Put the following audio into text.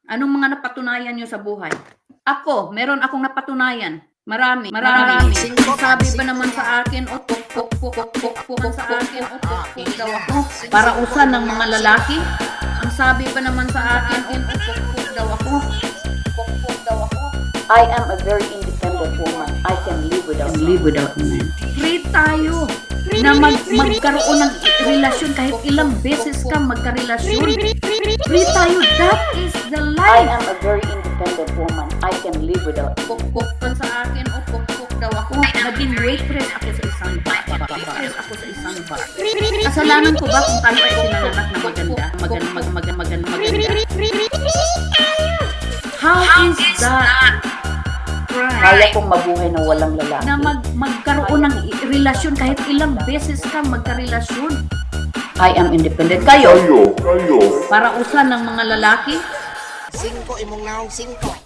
Anong mga napatunayan nyo sa buhay? Ako, meron akong napatunayan. Marami. Sabi ba naman sa akin, o pok sa akin, o pok daw ako. Para usan ng mga lalaki. Ang sabi ba naman sa akin, o pok daw ako. Pok daw ako. I am a very independent woman. I can live without men. Free tayo na magkaroon ng relasyon kahit ilang beses ka magkarelasyon. Free tayo. That is the I life. am a very independent woman. I can live without Pok sa akin o pok daw ako. Naging waitress ako sa isang bar. Kasalanan ko ba kung tayo ay pinanganak na maganda? How is that right? Kaya kong mabuhay na walang lalaki. Na magkaroon ng relasyon kahit ilang beses ka magkarelasyon. I am independent. Kayo. Para usan ng mga lalaki. 5 imong naong 5.